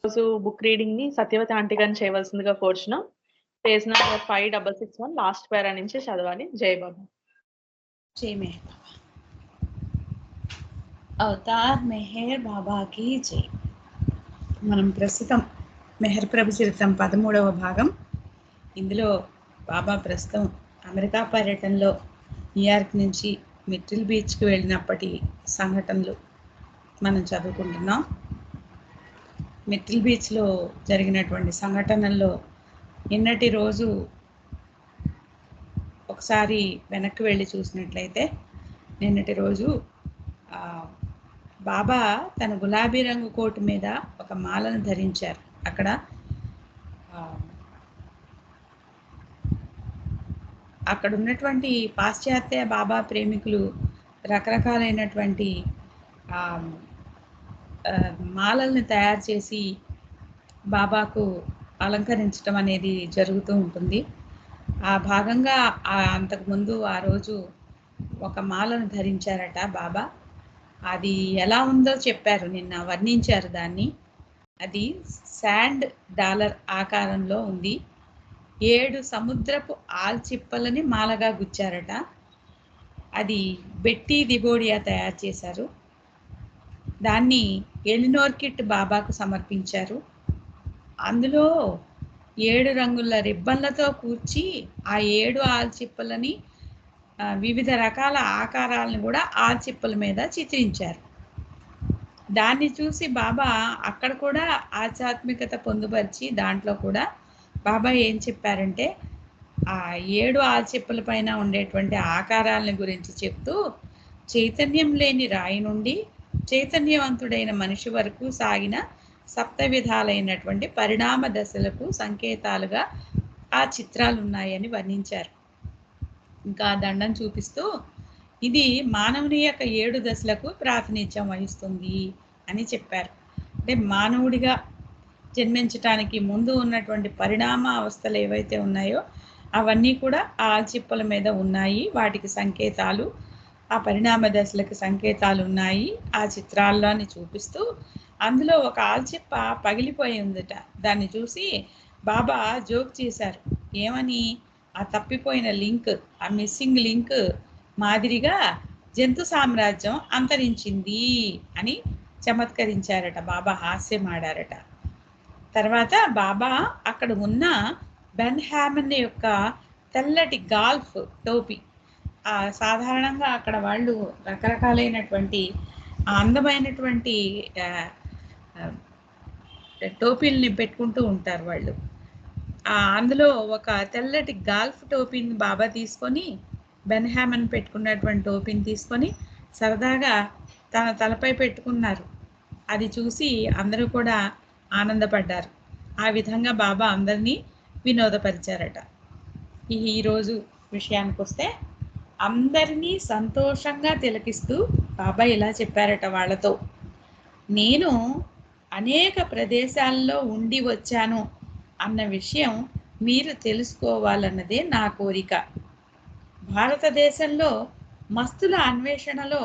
రోజు book రీడింగ్‌ని Satyavathi aunty గారిని చేయవలసిందిగా కోరుచున్నాం. పేజ్ నంబర్ 5661 లాస్ట్ పారా నుంచి చదవాలి. జై బాబా. जय मेहर बाबा। అవతార్ మెహర్ బాబాకి జై. మనం ప్రస్తుతం మెహర్ ప్రభు చరిత్రం 13వ భాగం. ఇందులో బాబా ప్రస్తుతం అమెరికా పర్యటనలో న్యూయార్క్ నుంచి మిట్టిల్ బీచ్కి వెళ్ళినప్పటి సంఘటనలు మనం చదువుకుంటున్నాం. మిట్టిల్ బీచ్లో జరిగినటువంటి సంఘటనల్లో నిన్నటి రోజు ఒకసారి వెనక్కి వెళ్ళి చూసినట్లయితే నిన్నటి రోజు బాబా తన గులాబీ రంగు కోటు మీద ఒక మాలను ధరించారు. అక్కడ ఉన్నటువంటి పాశ్చాత్య బాబా ప్రేమికులు రకరకాలైనటువంటి మాలల్ని తయారు చేసి బాబాకు అలంకరించడం అనేది జరుగుతూ ఉంటుంది. ఆ భాగంగా అంతకుముందు ఆ రోజు ఒక మాలను ధరించారట బాబా. అది ఎలా ఉందో చెప్పారు, నిన్న వర్ణించారు దాన్ని. అది శాండ్ డాలర్ ఆకారంలో ఉంది. 7 సముద్రపు ఆల్చిప్పలని మాలగా గుచ్చారట. అది బెట్టి దిబోడియా తయారు చేశారు. దాన్ని ఎలినోర్ కిట్ బాబాకు సమర్పించారు. అందులో 7 రంగుల రిబ్బన్లతో కూర్చి ఆ 7 ఆల్చిప్పలని వివిధ రకాల ఆకారాలను కూడా ఆల్చిప్పల మీద చిత్రించారు. దాన్ని చూసి బాబా అక్కడ కూడా ఆధ్యాత్మికత పొందుపరిచి దాంట్లో కూడా బాబా ఏం చెప్పారంటే ఆ 7 ఆల్చిప్పల పైన ఉండేటువంటి ఆకారాలను గురించి చెప్తూ చైతన్యం లేని రాయి నుండి చైతన్యవంతుడైన మనిషి వరకు సాగిన 7 విధాలైనటువంటి పరిణామ దశలకు సంకేతాలుగా ఆ చిత్రాలు ఉన్నాయని వర్ణించారు. ఇంకా దండం చూపిస్తూ ఇది మానవుని యొక్క 7 దశలకు ప్రాతినిధ్యం వహిస్తుంది అని చెప్పారు. అంటే మానవుడిగా జన్మించటానికి ముందు ఉన్నటువంటి పరిణామ అవస్థలు ఏవైతే ఉన్నాయో అవన్నీ కూడా ఆ ఆల్చిప్పల మీద ఉన్నాయి. వాటికి సంకేతాలు, ఆ పరిణామ దశలకు సంకేతాలు ఉన్నాయి ఆ చిత్రాల్లోని చూపిస్తూ. అందులో ఒక ఆల్చిప్ప పగిలిపోయి ఉందట. దాన్ని చూసి బాబా జోక్ చేశారు. ఏమని? ఆ తప్పిపోయిన లింక్, ఆ మిస్సింగ్ లింక్ మాదిరిగా జంతు సామ్రాజ్యం అంతరించింది అని చమత్కరించారట. బాబా హాస్యమాడారట. తర్వాత బాబా అక్కడ ఉన్న బెన్ హ్యామన్ యొక్క తెల్లటి గాల్ఫ్ టోపీ, సాధారణంగా అక్కడ వాళ్ళు రకరకాలైనటువంటి అందమైనటువంటి టోపీల్ని పెట్టుకుంటూ ఉంటారు వాళ్ళు. అందులో ఒక తెల్లటి గాల్ఫ్ టోపీని బాబా తీసుకొని, బెన్ హ్యామన్ పెట్టుకున్నటువంటి టోపీని తీసుకొని సరదాగా తన తలపై పెట్టుకున్నారు. అది చూసి అందరూ కూడా ఆనందపడ్డారు. ఆ విధంగా బాబా అందరినీ వినోదపరిచారట. ఈరోజు విషయానికి వస్తే అందరినీ సంతోషంగా తిలకిస్తూ బాబా ఇలా చెప్పారట వాళ్ళతో, నేను అనేక ప్రదేశాల్లో ఉండి వచ్చాను అన్న విషయం మీరు తెలుసుకోవాలన్నదే నా కోరిక. భారతదేశంలో మస్తుల అన్వేషణలో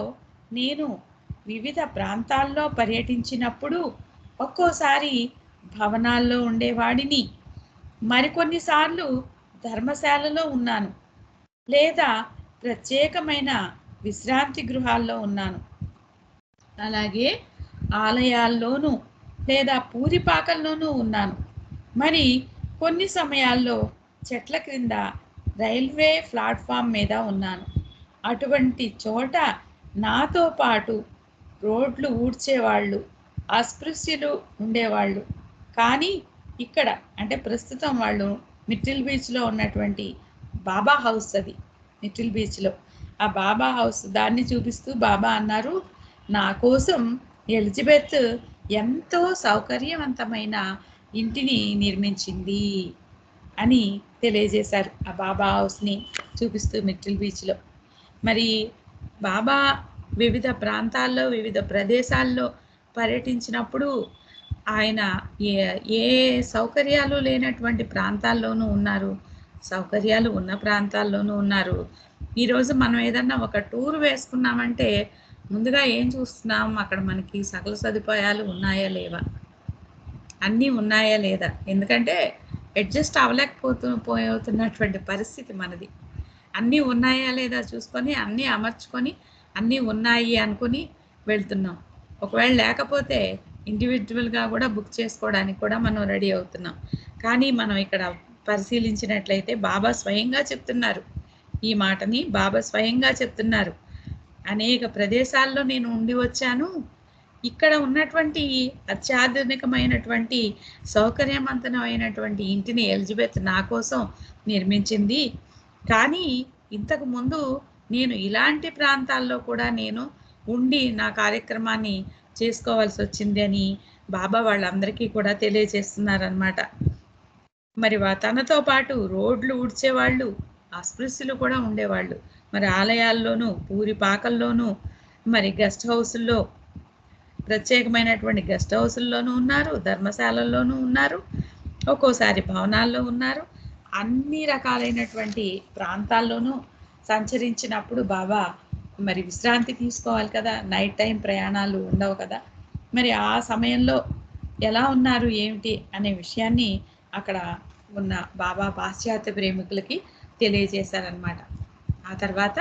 నేను వివిధ ప్రాంతాల్లో పర్యటించినప్పుడు ఒక్కోసారి భవనాల్లో ఉండేవాడిని, మరికొన్నిసార్లు ధర్మశాలలో ఉన్నాను, లేదా ప్రత్యేకమైన విశ్రాంతి గృహాల్లో ఉన్నాను. అలాగే ఆలయాల్లోనూ లేదా పూరిపాకల్లోనూ ఉన్నాను. మరి కొన్ని సమయాల్లో చెట్ల క్రింద రైల్వే ప్లాట్ఫామ్ మీద ఉన్నాను. అటువంటి చోట నాతో పాటు రోడ్లు ఊడ్చేవాళ్ళు, అస్పృశ్యులు ఉండేవాళ్ళు. కానీ ఇక్కడ అంటే ప్రస్తుతం వాళ్ళు మిట్టిల్ బీచ్లో ఉన్నటువంటి బాబా హౌస్, అది మిట్టిల్ బీచ్లో ఆ బాబా హౌస్, దాన్ని చూపిస్తూ బాబా అన్నారు, నా కోసం ఎలిజబెత్ ఎంతో సౌకర్యవంతమైన ఇంటిని నిర్మించింది అని తెలియజేశారు ఆ బాబా హౌస్ని చూపిస్తూ మిట్టిల్ బీచ్లో. మరి బాబా వివిధ ప్రాంతాల్లో వివిధ ప్రదేశాల్లో పర్యటించినప్పుడు ఆయన ఏ సౌకర్యాలు లేనటువంటి ప్రాంతాల్లోనూ ఉన్నారు, సౌకర్యాలు ఉన్న ప్రాంతాల్లోనూ ఉన్నారు. ఈరోజు మనం ఏదన్నా ఒక టూర్ వేసుకున్నామంటే ముందుగా ఏం చూస్తున్నాం, అక్కడ మనకి సకల సదుపాయాలు ఉన్నాయా లేవా. అన్నీ ఉన్నాయా లేదా, ఎందుకంటే అడ్జస్ట్ పోతున్నటువంటి పరిస్థితి మనది. అన్నీ ఉన్నాయా లేదా చూసుకొని అన్నీ అమర్చుకొని అన్నీ ఉన్నాయి అనుకుని వెళ్తున్నాం. ఒకవేళ లేకపోతే ఇండివిజువల్గా కూడా బుక్ చేసుకోవడానికి కూడా మనం రెడీ అవుతున్నాం. కానీ మనం ఇక్కడ పరిశీలించినట్లయితే బాబా స్వయంగా చెప్తున్నారు, ఈ మాటని బాబా స్వయంగా చెప్తున్నారు. అనేక ప్రదేశాల్లో నేను ఉండి వచ్చాను, ఇక్కడ ఉన్నటువంటి అత్యాధునికమైనటువంటి సౌకర్యవంతమైనటువంటి ఇంటిని ఎలిజబెత్ నా కోసం నిర్మించింది. కానీ ఇంతకు ముందు నేను ఇలాంటి ప్రాంతాల్లో కూడా నేను ఉండి నా కార్యక్రమాన్ని చేసుకోవాల్సి వచ్చింది అని బాబా వాళ్ళందరికీ కూడా తెలియజేస్తున్నారనమాట. మరి తనతో పాటు రోడ్లు ఊడ్చేవాళ్ళు, అస్పృశ్యులు కూడా ఉండేవాళ్ళు. మరి ఆలయాల్లోనూ పూరిపాకల్లోనూ మరి గెస్ట్ హౌసుల్లో, ప్రత్యేకమైనటువంటి గెస్ట్ హౌసుల్లోనూ ఉన్నారు, ధర్మశాలల్లోనూ ఉన్నారు, ఒక్కోసారి భవనాల్లో ఉన్నారు. అన్ని రకాలైనటువంటి ప్రాంతాల్లోనూ సంచరించినప్పుడు బాబా మరి విశ్రాంతి తీసుకోవాలి కదా, నైట్ టైం ప్రయాణాలు ఉండవు కదా. మరి ఆ సమయంలో ఎలా ఉన్నారు ఏమిటి అనే విషయాన్ని అక్కడ ఉన్న బాబా పాశ్చాత్య ప్రేమికులకి తెలియజేశారనమాట. ఆ తర్వాత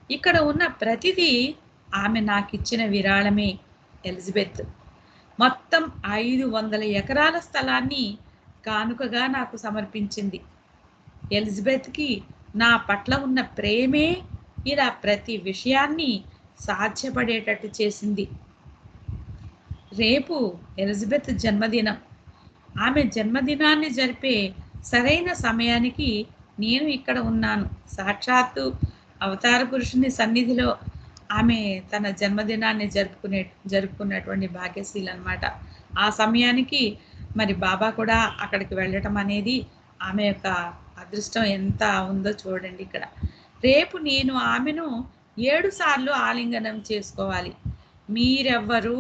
ఇక్కడ ఉన్న ప్రతిదీ ఆమె నాకు ఇచ్చిన విరాళమే. ఎలిజబెత్ మొత్తం 500 ఎకరాల స్థలాన్ని కానుకగా నాకు సమర్పించింది. ఎలిజబెత్కి నా పట్ల ఉన్న ప్రేమే ఇలా ప్రతి విషయాన్ని సాధ్యపడేటట్టు చేసింది. రేపు ఎలిజబెత్ జన్మదినం. ఆమె జన్మదినాన్ని జరిపే సరైన సమయానికి నేను ఇక్కడ ఉన్నాను. సాక్షాత్తు అవతార పురుషుని సన్నిధిలో ఆమె తన జన్మదినాన్ని జరుపుకున్నటువంటి భాగ్యశీలి అన్నమాట. ఆ సమయానికి మరి బాబా కూడా అక్కడికి వెళ్ళటం అనేది ఆమె యొక్క అదృష్టం ఎంత ఉందో చూడండి ఇక్కడ. రేపు నేను ఆమెను 7 సార్లు ఆలింగనం చేసుకోవాలి. మీరెవ్వరూ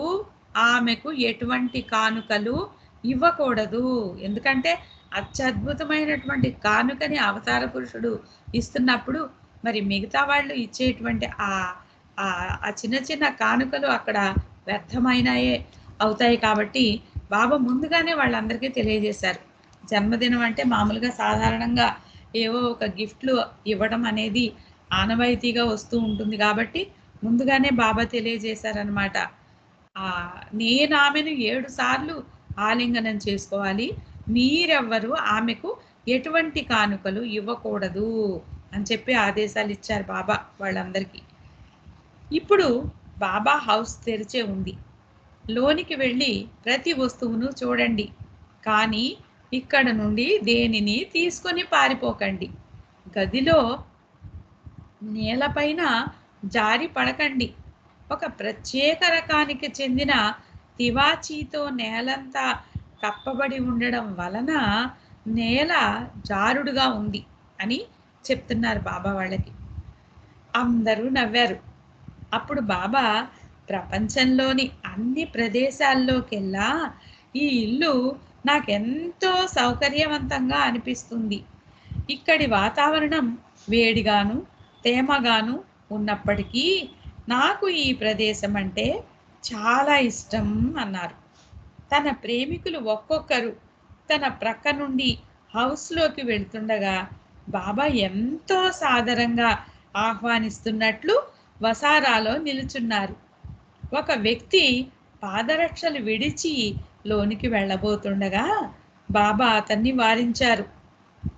ఆమెకు ఎటువంటి కానుకలు ఇవ్వకూడదు. ఎందుకంటే అత్యద్భుతమైనటువంటి కానుకని అవతార పురుషుడు ఇస్తున్నప్పుడు మరి మిగతా వాళ్ళు ఇచ్చేటువంటి ఆ చిన్న చిన్న కానుకలు అక్కడ వ్యర్థమైనయే అవుతాయి. కాబట్టి బాబా ముందుగానే వాళ్ళందరికీ తెలియజేశారు. జన్మదినం అంటే మామూలుగా సాధారణంగా ఏవో ఒక గిఫ్ట్లు ఇవ్వడం అనేది ఆనవాయితీగా వస్తూ ఉంటుంది. కాబట్టి ముందుగానే బాబా తెలియజేశారనమాట. నేను ఆమెను 7 సార్లు ఆలింగనం చేసుకోవాలి, మీరెవ్వరు ఆమెకు ఎటువంటి కానుకలు ఇవ్వకూడదు అని చెప్పి ఆదేశాలు ఇచ్చారు బాబా వాళ్ళందరికీ. ఇప్పుడు బాబా హౌస్ తెరిచే ఉంది. లోనికి వెళ్ళి ప్రతి వస్తువును చూడండి, కానీ ఇక్కడ నుండి దేనిని తీసుకొని పారిపోకండి. గదిలో నేలపైన జారి పడకండి. ఒక ప్రత్యేక రకానికి చెందిన తివాచీతో నేలంతా కప్పబడి ఉండడం వలన నేల జారుడుగా ఉంది అని చెప్తున్నారు బాబా వాళ్ళకి. అందరూ నవ్వారు. అప్పుడు బాబా, ప్రపంచంలోని అన్ని ప్రదేశాల్లోకెల్లా ఈ ఇల్లు నాకెంతో సౌకర్యవంతంగా అనిపిస్తుంది. ఇక్కడి వాతావరణం వేడిగాను తేమగాను ఉన్నప్పటికీ నాకు ఈ ప్రదేశం అంటే చాలా ఇష్టం అన్నారు. తన ప్రేమికులు ఒక్కొక్కరు తన ప్రక్క నుండి హౌస్లోకి వెళ్తుండగా బాబా ఎంతో సాదరంగా ఆహ్వానిస్తున్నట్లు వసారాలో నిలుచున్నారు. ఒక వ్యక్తి పాదరక్షలు విడిచి లోనికి వెళ్ళబోతుండగా బాబా అతన్ని వారించారు.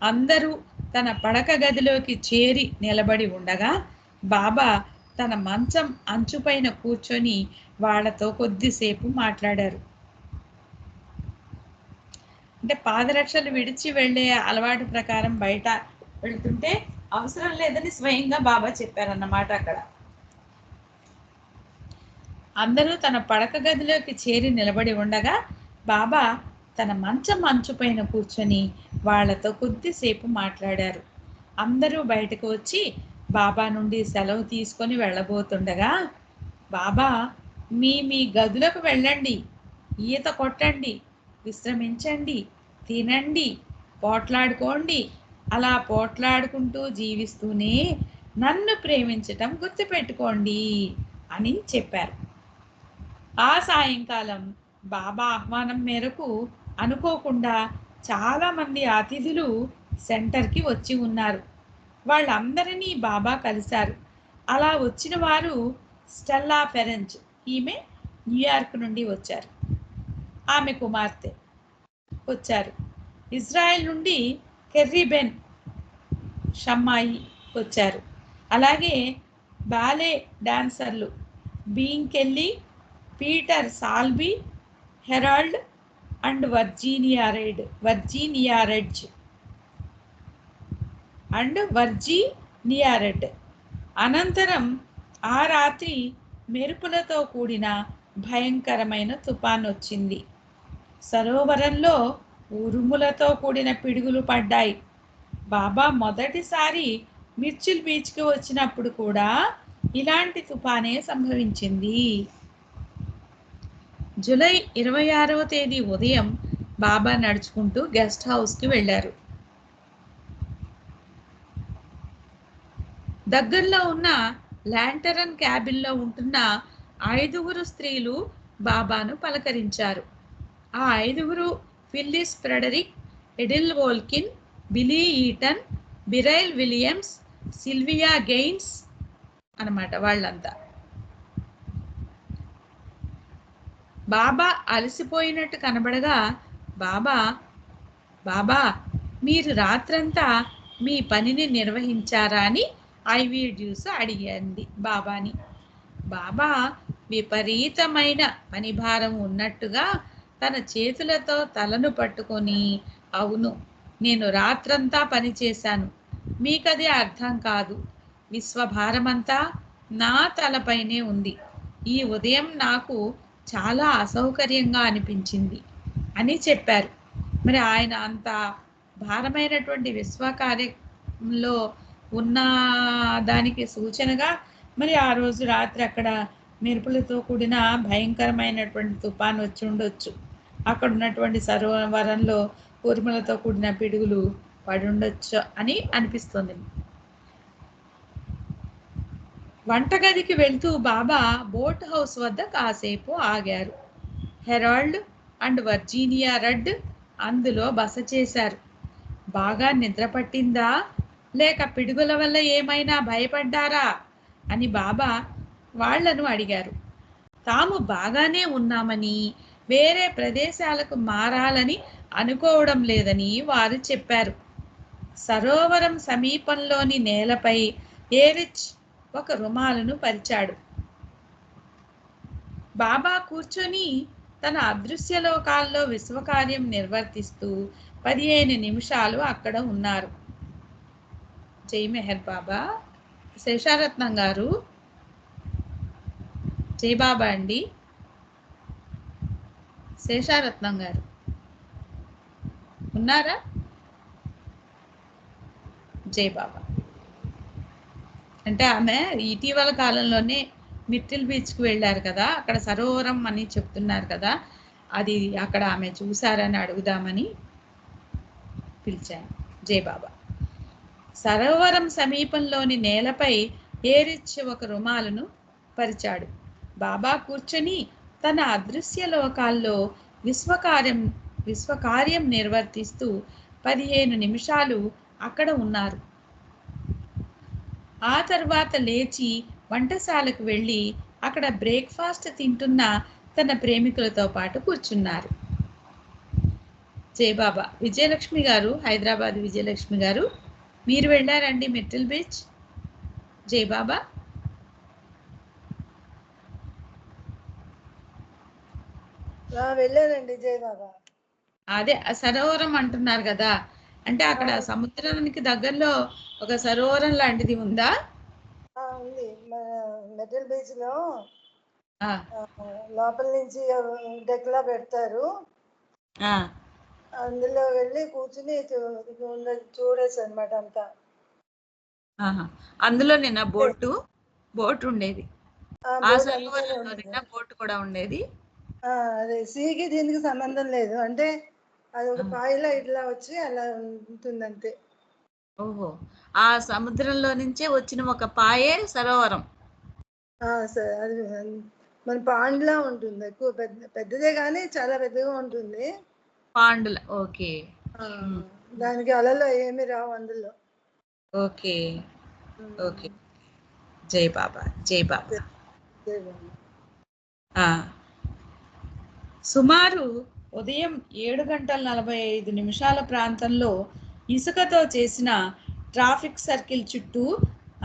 అందరూ తన పడక గదిలోకి చేరి నిలబడి ఉండగా బాబా తన మంచం అంచుపైన కూర్చొని వాళ్ళతో కొద్దిసేపు మాట్లాడారు. అంటే పాదరక్షలు విడిచి వెళ్ళే అలవాటు ప్రకారం బయట వెళ్తుంటే అవసరం లేదని స్వయంగా బాబా చెప్పారన్నమాట. అక్కడ అందరూ తన పడక గదిలోకి చేరి నిలబడి ఉండగా బాబా తన మంచం అంచుపైన కూర్చొని వాళ్లతో కొద్దిసేపు మాట్లాడారు. అందరూ బయటకు వచ్చి బాబా నుండి సెలవు తీసుకొని వెళ్ళబోతుండగా బాబా, మీ గదులకు వెళ్ళండి, ఈత కొట్టండి, విశ్రమించండి, తినండి, పోట్లాడుకోండి, అలా పోట్లాడుకుంటూ జీవిస్తూనే నన్ను ప్రేమించటం గుర్తుపెట్టుకోండి అని చెప్పారు. ఆ సాయంకాలం బాబా ఆహ్వానం మేరకు అనుకోకుండా చాలామంది అతిథులు సెంటర్కి వచ్చి ఉన్నారు. వాళ్ళందరినీ బాబా కలిశారు. అలా వచ్చిన వారు స్టెల్లా ఫెరెంజ్, ఈమె న్యూయార్క్ నుండి వచ్చారు. ఆమె కుమార్తె వచ్చారు. ఇజ్రాయెల్ నుండి కెర్రీబెన్ షమ్మాయి వచ్చారు. అలాగే బాలే డాన్సర్లు being Peter Salby, Harold and Virginia Red. అనంతరం ఆ రాత్రి మెరుపులతో కూడిన భయంకరమైన తుఫాన్ వచ్చింది. సరోవరంలో ఉరుములతో కూడిన పిడుగులు పడ్డాయి. బాబా మొదటిసారి మిర్చిల్ బీచ్కి వచ్చినప్పుడు కూడా ఇలాంటి తుఫానే సంభవించింది. జూలై 26వ తేదీ ఉదయం బాబా నడుచుకుంటూ గెస్ట్ హౌస్కి వెళ్ళారు. దగ్గరలో ఉన్న ల్యాంటరన్ క్యాబిన్లో ఉంటున్న 5 స్త్రీలు బాబాను పలకరించారు. ఆ 5 ఫిల్లిస్ Frederick, ఎడిల్ వోల్కిన్, బిలీ eaten, బిరైల్ Williams, Sylvia gains అన్నమాట. వాళ్ళంతా బాబా అలసిపోయినట్టు కనబడగా బాబా మీరు రాత్రంతా మీ పనిని నిర్వహించారా అని ఐవీ డ్యూస్ అడిగింది బాబాని. బాబా విపరీతమైన పనిభారం ఉన్నట్టుగా తన చేతులతో తలను పట్టుకొని, అవును, నేను రాత్రంతా పనిచేశాను, మీకది అర్థం కాదు, విశ్వభారమంతా నా తలపైనే ఉంది, ఈ ఉదయం నాకు చాలా అసౌకర్యంగా అనిపించింది అని చెప్పారు. మరి ఆయన అంత భారమైనటువంటి విశ్వకార్యంలో ఉన్న దానికి సూచనగా మరి ఆ రోజు రాత్రి అక్కడ మెరుపులతో కూడిన భయంకరమైనటువంటి తుఫాన్ వచ్చి ఉండొచ్చు. అక్కడ ఉన్నటువంటి సరోవరంలో ఉరుములతో కూడిన పిడుగులు పడి ఉండొచ్చు అని అనిపిస్తుంది. వంటగదికి వెళ్తూ బాబా బోట్ హౌస్ వద్ద కాసేపు ఆగారు. హెరాల్డ్ అండ్ వర్జీనియా రెడ్ అందులో బస చేశారు. బాగా నిద్ర పట్టిందా, లేక పిడుగుల వల్ల ఏమైనా భయపడ్డారా అని బాబా వాళ్లను అడిగారు. తాము బాగానే ఉన్నామని, వేరే ప్రదేశాలకు మారాలని అనుకోవడం లేదని వారు చెప్పారు. సరోవరం సమీపంలోని నేలపై ఏరిచ్ ఒక రుమాలును పరిచాడు. బాబా కూర్చొని తన అదృశ్య లోకాల్లో విశ్వకార్యం నిర్వర్తిస్తూ 15 నిమిషాలు అక్కడ ఉన్నారు. జై మెహర్ బాబా. శేషారత్నం గారు, జై బాబా అండి. శేషారత్నం గారు ఉన్నారా? జై బాబా. అంటే ఆమె ఇటీవల కాలంలోనే మిర్టిల్ బీచ్కి వెళ్ళారు కదా, అక్కడ సరోవరం అని చెప్తున్నారు కదా, అది అక్కడ ఆమె చూసారని అడుగుదామని పిలిచాను. జై బాబా. సరోవరం సమీపంలోని నేలపై ఏరిచ్ ఒక రుమాలును పరిచాడు. బాబా కూర్చొని తన అదృశ్య లోకాల్లో విశ్వకార్యం నిర్వర్తిస్తూ 15 నిమిషాలు అక్కడ ఉన్నారు. ఆ తర్వాత లేచి వంటశాలకు వెళ్ళి అక్కడ బ్రేక్ఫాస్ట్ తింటున్న తన ప్రేమికులతో పాటు కూర్చున్నారు. జై బాబా. విజయలక్ష్మి గారు, హైదరాబాద్ విజయలక్ష్మి గారు, మీరు వెళ్ళారండి మిర్టిల్ బీచ్? జై బాబా. వెళ్ళానండి. జై బాబా. అదే సరోవరం అంటున్నారు కదా, అంటే అక్కడ సముద్రానికి దగ్గరలో ఒక సరోవరం లాంటిది ఉందా? ఉంది. మన మిర్టిల్ బీచ్ లో ఆ, లోపల నుంచి డెక్లా పెడతారు. అందులో వెళ్ళి కూర్చుని చూడొచ్చు అనమాట అంతా. అందులో నిన్న బోట్ ఉండేది. ఆ సరోవరంలో నిన్న బోట్ కూడా ఉండేది. అదే సీకి దీనికి సంబంధం లేదు, అంటే అది ఒక పాయిలా ఇట్లా వచ్చి అలా ఉంటుంది అంతే. ఓహో, ఆ సముద్రంలో నుంచే వచ్చిన ఒక పాయే సరోవరం. అది మన పాండ్లా ఉంటుంది, ఎక్కువ పెద్దదే కానీ చాలా పెద్దగా ఉంటుంది. పాండుల. ఓకే. దానికి అలలు ఏమి రావు అందులో. ఓకే. ఓకే. జై బాబా, జై బాబా. సుమారు ఉదయం 7:45 ప్రాంతంలో ఇసుకతో చేసిన ట్రాఫిక్ సర్కిల్ చుట్టూ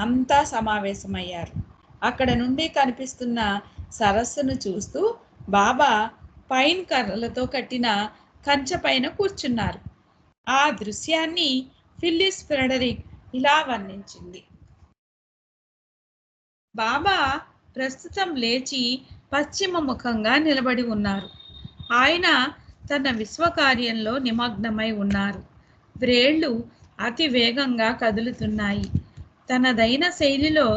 అంతా సమావేశమయ్యారు. అక్కడ నుండి కనిపిస్తున్న సరస్సును చూస్తూ బాబా పైన్ కర్రలతో కట్టిన కంచె పైన కూర్చున్నారు. ఆ దృశ్యాన్ని ఫిల్లిస్ ఫ్రెడరిక్ ఇలా వర్ణించింది. బాబా ప్రస్తుతం లేచి పశ్చిమ ముఖంగా నిలబడి ఉన్నారు. ఆయన తన విశ్వకార్యంలో నిమగ్నమై ఉన్నారు. వ్రేళ్లు అతి వేగంగా కదులుతున్నాయి. తనదైన శైలిలో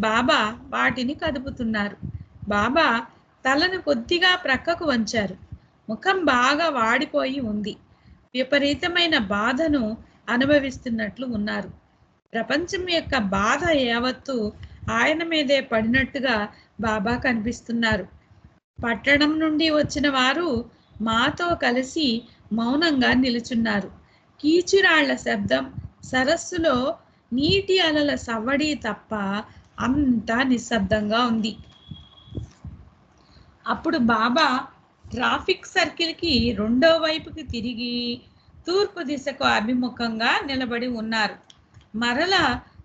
బాబా వాటిని కదుపుతున్నారు. బాబా తలను కొద్దిగా ప్రక్కకు వంచారు. ముఖం బాగా వాడిపోయి ఉంది. విపరీతమైన బాధను అనుభవిస్తున్నట్లు ఉన్నారు. ప్రపంచం యొక్క బాధ యావత్తు ఆయన మీదే పడినట్టుగా బాబా కనిపిస్తున్నారు. పట్టణం నుండి వచ్చిన వారు మాతో కలిసి మౌనంగా నిలుచున్నారు. కీచురాళ్ల శబ్దం, సరస్సులో నీటి అలల సవ్వడి తప్ప అంతా నిశ్శబ్దంగా ఉంది. అప్పుడు బాబా ట్రాఫిక్ సర్కిల్కి రెండో వైపుకి తిరిగి తూర్పు దిశకు అభిముఖంగా నిలబడి ఉన్నారు. మరలా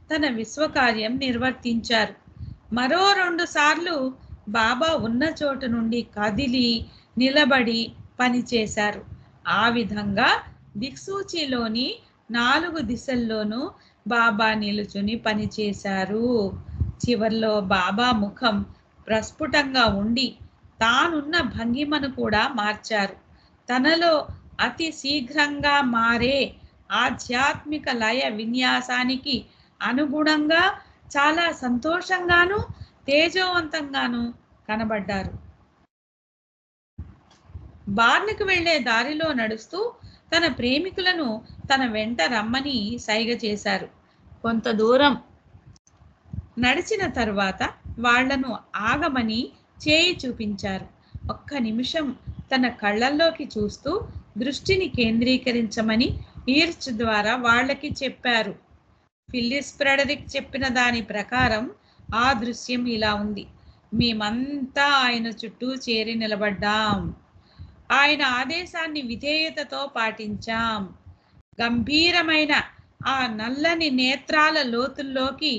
తన విశ్వకార్యం నిర్వర్తించారు. మరో 2 సార్లు బాబా ఉన్న చోటు నుండి కదిలి నిలబడి పనిచేశారు. ఆ విధంగా దిక్సూచిలోని 4 దిశల్లోనూ బాబా నిలుచుని పనిచేశారు. చివర్లో బాబా ముఖం ప్రస్ఫుటంగా ఉండి తానున్న భంగిమను కూడా మార్చారు. తనలో అతి శీఘ్రంగా మారే ఆధ్యాత్మిక లయ విన్యాసానికి అనుగుణంగా చాలా సంతోషంగాను తేజోవంతంగాను కనబడ్డారు. బార్నికి వెళ్లే దారిలో నడుస్తూ తన ప్రేమికులను తన వెంట రమ్మని సైగ చేశారు. కొంత దూరం నడిచిన తరువాత వాళ్లను ఆగమని చేయి చూపించారు. ఒక్క నిమిషం తన కళ్ళల్లోకి చూస్తూ దృష్టిని కేంద్రీకరించమని ఈర్చ్ ద్వారా వాళ్ళకి చెప్పారు. ఫిల్లిస్ ఫ్రెడరిక్ చెప్పిన దాని ప్రకారం ఆ దృశ్యం ఇలా ఉంది. మేమంతా ఆయన చుట్టూ చేరి నిలబడ్డాం. ఆయన ఆదేశాన్ని విధేయతతో పాటించాం. గంభీరమైన ఆ నల్లని నేత్రాల లోతుల్లోకి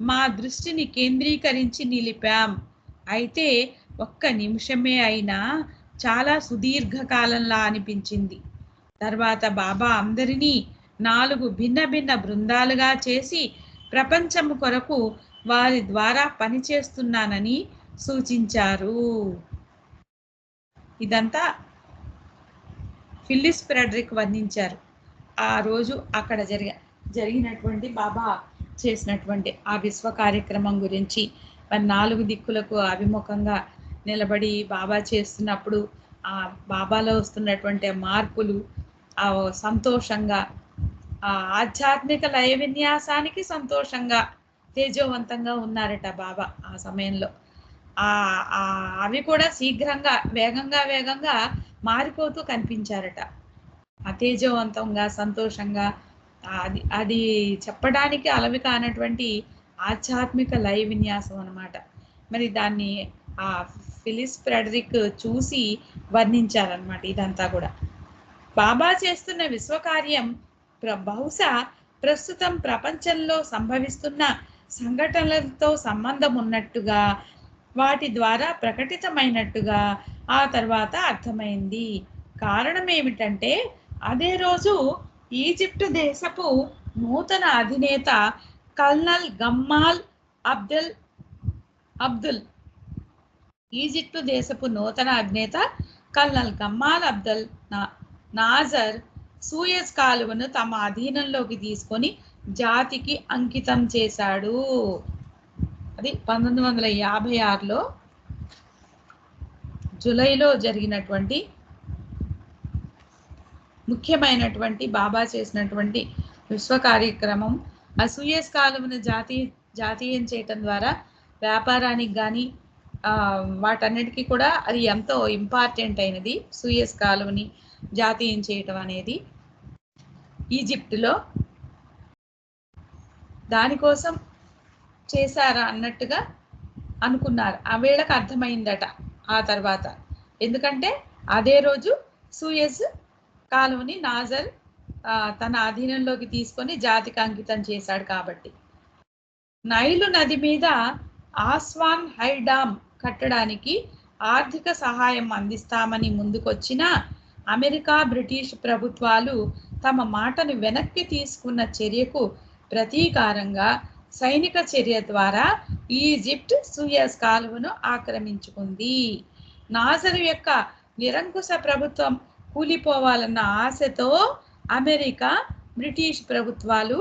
మా దృష్టిని కేంద్రీకరించి నిలిపాం. అయితే ఒక్క నిమిషమే అయినా చాలా సుదీర్ఘకాలంలా అనిపించింది. తర్వాత బాబా అందరినీ 4 భిన్న భిన్న బృందాలుగా చేసి ప్రపంచం కొరకు వారి ద్వారా పనిచేస్తున్నానని సూచించారు. ఇదంతా ఫిల్లిస్ ఫ్రెడరిక్ వర్ణించారు. ఆ రోజు అక్కడ జరిగినటువంటి బాబా చేసినటువంటి ఆ విశ్వ కార్యక్రమం గురించి 4 దిక్కులకు అభిముఖంగా నిలబడి బాబా చేస్తున్నప్పుడు ఆ బాబాలో వస్తున్నటువంటి మార్పులు, ఆ సంతోషంగా, ఆ ఆధ్యాత్మిక లయ విన్యాసానికి సంతోషంగా తేజోవంతంగా ఉన్నారట బాబా ఆ సమయంలో. అవి కూడా శీఘ్రంగా వేగంగా మారిపోతూ కనిపించారట. అతేజవంతంగా సంతోషంగా అది చెప్పడానికి అలవి కానటువంటి ఆధ్యాత్మిక లయ విన్యాసం అన్నమాట. మరి దాన్ని ఆ ఫిలిస్ ఫ్రెడరిక్ చూసి వర్ణించారనమాట. ఇదంతా కూడా బాబా చేస్తున్న విశ్వకార్యం బహుశా ప్రస్తుతం ప్రపంచంలో సంభవిస్తున్న సంఘటనలతో సంబంధం ఉన్నట్టుగా, వాటి ద్వారా ప్రకటితమైనట్టుగా ఆ తర్వాత అర్థమైంది. కారణం ఏమిటంటే అదే రోజు ఈజిప్టు దేశపు నూతన అధినేత కల్నల్ గమ్మాల్ అబ్దుల్ ఈజిప్టు దేశపు నూతన అధినేత కల్నల్ గమ్మాల్ అబ్దుల్ నాజర్ సూయజ్ కాలువను తమ అధీనంలోకి తీసుకొని జాతికి అంకితం చేశాడు. అది 1956లో జూలైలో జరిగినటువంటి ముఖ్యమైనటువంటి బాబా చేసినటువంటి విశ్వ కార్యక్రమం. ఆ సూయజ్ కాలువను జాతీయం చేయటం ద్వారా వ్యాపారానికి కానీ వాటన్నిటికీ కూడా అది ఎంతో ఇంపార్టెంట్ అయినది. సూయజ్ కాలువని జాతీయం చేయటం అనేది ఈజిప్టులో దానికోసం చేశారా అన్నట్టుగా అనుకున్నారు. ఆ వీళ్ళకి అర్థమైందట ఆ తర్వాత. ఎందుకంటే అదే రోజు సూయజ్ కాలువని నాజర్ తన అధీనంలోకి తీసుకొని జాతికి అంకితం చేశాడు కాబట్టి. నైలు నది మీద ఆస్వాన్ హై డామ్ కట్టడానికి ఆర్థిక సహాయం అందిస్తామని ముందుకొచ్చిన అమెరికా, బ్రిటిష్ ప్రభుత్వాలు తమ మాటను వెనక్కి తీసుకున్న చర్యకు ప్రతీకారంగా సైనిక చర్య ద్వారా ఈజిప్ట్ సూయజ్ కాలువను ఆక్రమించుకుంది. నాజరు యొక్క నిరంకుశ ప్రభుత్వం కూలిపోవాలన్న ఆశతో అమెరికా, బ్రిటిష్ ప్రభుత్వాలు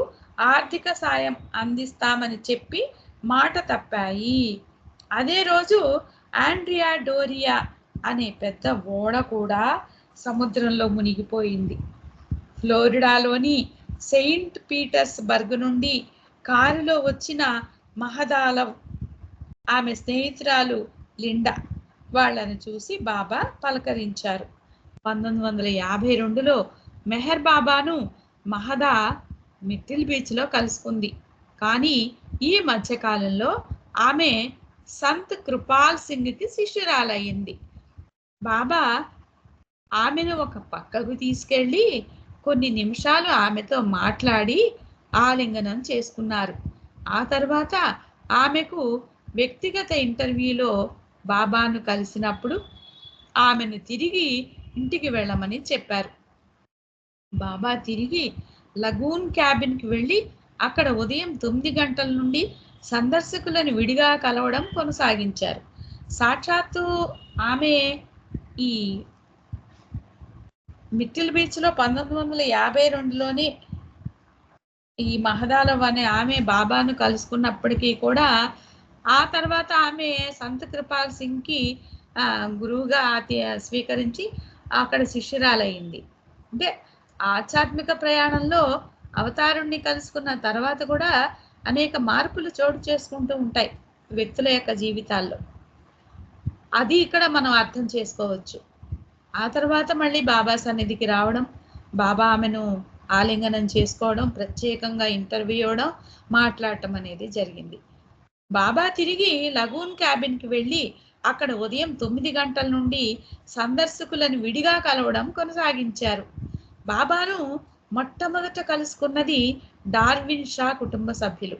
ఆర్థిక సాయం అందిస్తామని చెప్పి మాట తప్పాయి. అదే రోజు ఆండ్రియా డోరియా అనే పెద్ద ఓడ కూడా సముద్రంలో మునిగిపోయింది. ఫ్లోరిడాలోని సెయింట్ పీటర్స్బర్గ్ నుండి కారులో వచ్చిన మహదాలవ్, ఆమె స్నేహితురాలు లిండా వాళ్ళని చూసి బాబా పలకరించారు. 1952లో మెహర్ బాబాను మహదా మిట్టిల్ బీచ్లో కలుసుకుంది. కానీ ఈ మధ్యకాలంలో ఆమె సంత్ కృపాల్ సింగ్కి శిష్యురాలయ్యింది. బాబా ఆమెను ఒక పక్కకు తీసుకెళ్ళి కొన్ని నిమిషాలు ఆమెతో మాట్లాడి ఆలింగనం చేసుకున్నారు. ఆ తర్వాత ఆమెకు వ్యక్తిగత ఇంటర్వ్యూలో బాబాను కలిసినప్పుడు ఆమెను తిరిగి ఇంటికి వెళ్ళమని చెప్పారు. బాబా తిరిగి లగూన్ క్యాబిన్కి వెళ్ళి అక్కడ ఉదయం 9 గంటల నుండి సందర్శకులను విడిగా కలవడం కొనసాగించారు. సాక్షాత్తు ఆమె ఈ మిట్టిల్ బీచ్లో 1952లోనే ఈ మహదాలవ్ అనే ఆమె బాబాను కలుసుకున్నప్పటికీ కూడా ఆ తర్వాత ఆమె సంత్ కృపాల్ సింగ్కి గురువుగా స్వీకరించి అక్కడ శిష్యురాలయ్యింది. అంటే ఆధ్యాత్మిక ప్రయాణంలో అవతారుణ్ణి కలుసుకున్న తర్వాత కూడా అనేక మార్పులు చోటు చేసుకుంటూ ఉంటాయి వ్యక్తుల యొక్క జీవితాల్లో. అది ఇక్కడ మనం అర్థం చేసుకోవచ్చు. ఆ తర్వాత మళ్ళీ బాబా సన్నిధికి రావడం, బాబా ఆమెను ఆలింగనం చేసుకోవడం, ప్రత్యేకంగా ఇంటర్వ్యూ ఇవ్వడం, మాట్లాడటం అనేది జరిగింది. బాబా తిరిగి లగూన్ క్యాబిన్కి వెళ్ళి అక్కడ ఉదయం 9 గంటల నుండి సందర్శకులను విడిగా కలవడం కొనసాగించారు. బాబాను మొట్టమొదట కలుసుకున్నది డార్విన్ షా కుటుంబ సభ్యులు.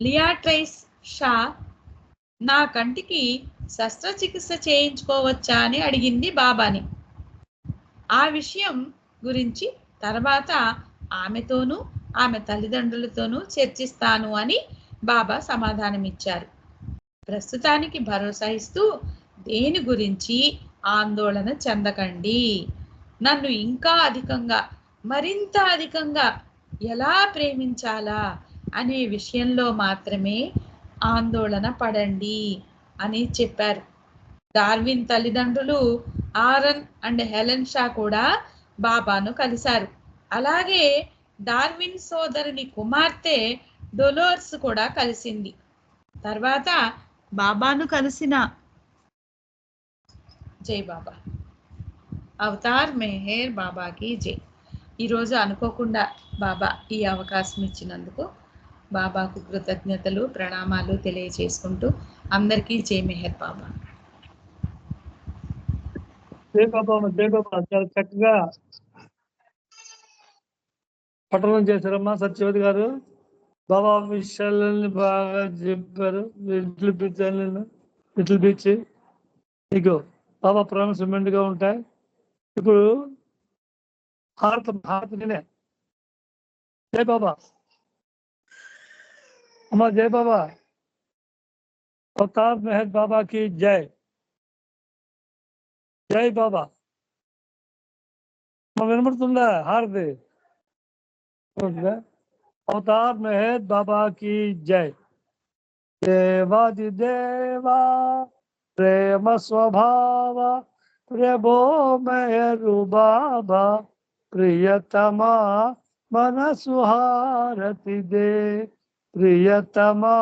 లియాట్రైస్ షా నా కంటికి శస్త్రచికిత్స చేయించుకోవచ్చా అని అడిగింది బాబాని. ఆ విషయం గురించి తర్వాత ఆమెతోనూ ఆమె తల్లిదండ్రులతోనూ చర్చిస్తాను అని బాబా సమాధానమిచ్చారు. ప్రస్తుతానికి భరోసా ఇస్తూ దేని గురించి ఆందోళన చెందకండి, నన్ను ఇంకా అధికంగా, మరింత అధికంగా ఎలా ప్రేమించాలా అనే విషయంలో మాత్రమే ఆందోళన పడండి అని చెప్పారు. డార్విన్ తల్లిదండ్రులు ఆరన్ అండ్ హెలెన్ షా కూడా బాబాను కలిశారు. అలాగే డార్విన్ సోదరుని కుమార్తె డొలోర్స్ కూడా కలిసింది. తర్వాత బాబాను కలిసిన జై బాబా, అవతార్ మెహర్ బాబాకి జై. ఈరోజు అనుకోకుండా బాబా ఈ అవకాశం ఇచ్చినందుకు బాబాకు కృతజ్ఞతలు, ప్రణామాలు తెలియజేసుకుంటూ అందరికీ జై మెహర్ బాబా. జై బాబా, జై బాబా. చాలా చక్కగా పఠనం చేశారమ్మా సత్యవతి గారు. బాబా విషయాలని బాగా చెప్పారు. లిటిల్ బీచ్ ఇగో బాబా ప్రామిస్మెంట్ గా ఉంటాయి. ఇప్పుడు భారత నేనే జై బాబా అమ్మా, జై బాబా. అవతార్ మెహర్ బాబాకి జై. జై బాబా. వినబడుతుందా హారతి? అవతార్ మెహర్ బాబాకి జై. దేవాది దేవా ప్రేమ స్వభావ ప్రభో మెహరు బాబా ప్రియతమా మనసు హారతి దే. ప్రియతమా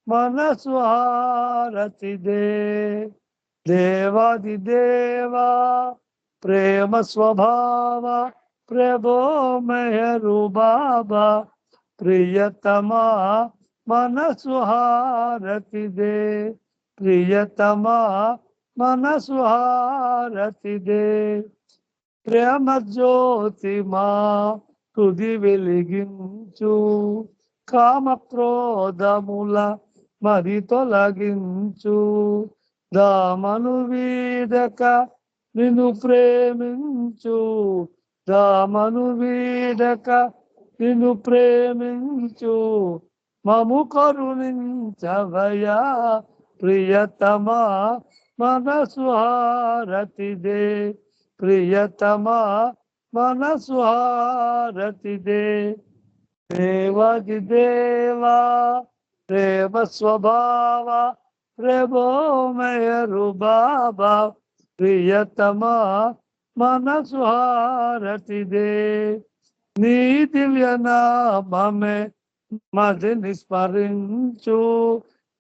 మనసు హారతి దే. దేవాది దేవా ప్రేమ స్వభావ ప్రభో మెహరు బాబా ప్రియతమా మనసు హారతి దే ప్రియతమా మనసు హారతి దే ప్రేమ జ్యోతి మా తుది వెలిగించు కామ క్రోధముల మరి తొలగించు దామను వీడక నిన్ను ప్రేమించు దామను వీడక నిన్ను ప్రేమించు మము కరుణించవయా ప్రియతమా మనసు హారతి దే ప్రియతమా మనసు హారతి దే దేవాది దేవా ప్రేమ స్వభావ ప్రభో మెహరు బాబా ప్రియతమా మనసు హారతి దే నీ దివ్య నామమే మదిని స్మరించు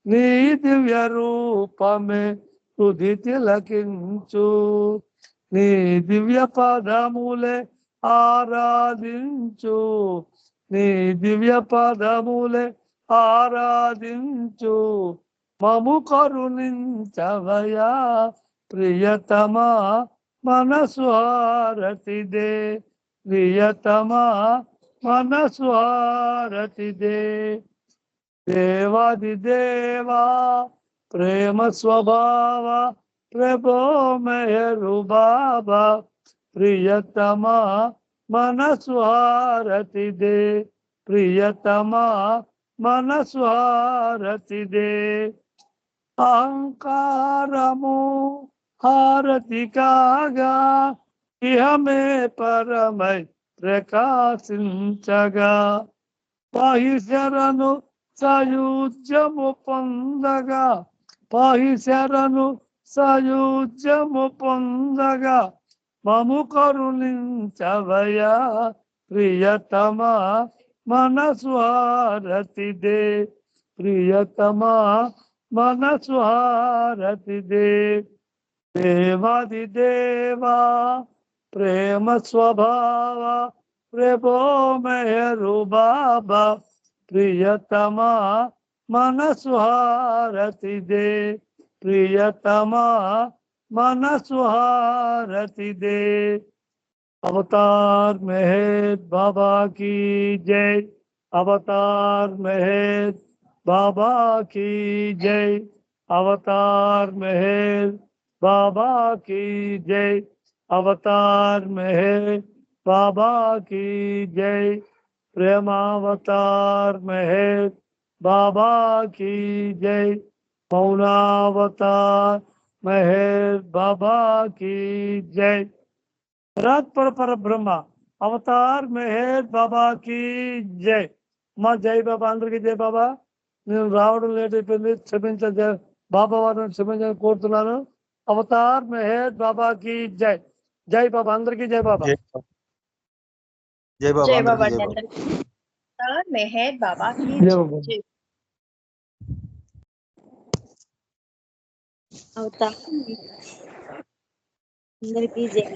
నీ దివ్య రూపమే తుది తిలకించు నీ దివ్య పదములే ఆరాధించు నీ దివ్య పదములే ఆరాధించు మము కరుణించవయా ప్రియతమా మనసు హారతి దే ప్రియతమా మనసు హారతి దే దేవాది దేవా ప్రేమ స్వభావ ప్రభో మెహరు బాబా ప్రియతమా మనసు హారతి దే ప్రియతమా మనసు హారతి దే అహంకారము హారతి కాగా ఇహమే పరమై ప్రకాశించగా పాహిశరను సాయుజ్యము పొందగా పాహిశరను సాయుజ్యము పొందగా మము కరుణించవయా ప్రియతమా మనసు హారతి దే ప్రియతమా మనసు హారతి దే దేవాది దేవా ప్రేమ స్వభావ ప్రభో మెహరు బాబా ప్రియతమా మనసు హారతి దే ప్రియతమా మనసు హారతి దే अवतार मेहर बाबा की जय अवतार मेहर बाबा की जय अवतार मेहर बाबा की जय अवतार मेहर बाबा की जय प्रेमावतार मेहर बाबा की जय मौनावतार मेहर बाबा की जय रात पर ब्रह्म अवतार मेहर बाबा की जय మా జై బాబా అందరికి జై బాబా నేను రావడం లేట్ అయిపోయింది క్షమించ బాబా వారిని క్షమించాలని కోరుతున్నాను అవతార్ మెహర్ బాబాకి జై జై బాబా అందరికి జై బాబా జై బాబా జై బాబా అందరికీ జై బాబా మెహర్ బాబా కి జై బాబా జై. అవతార్ అందరికీ జై.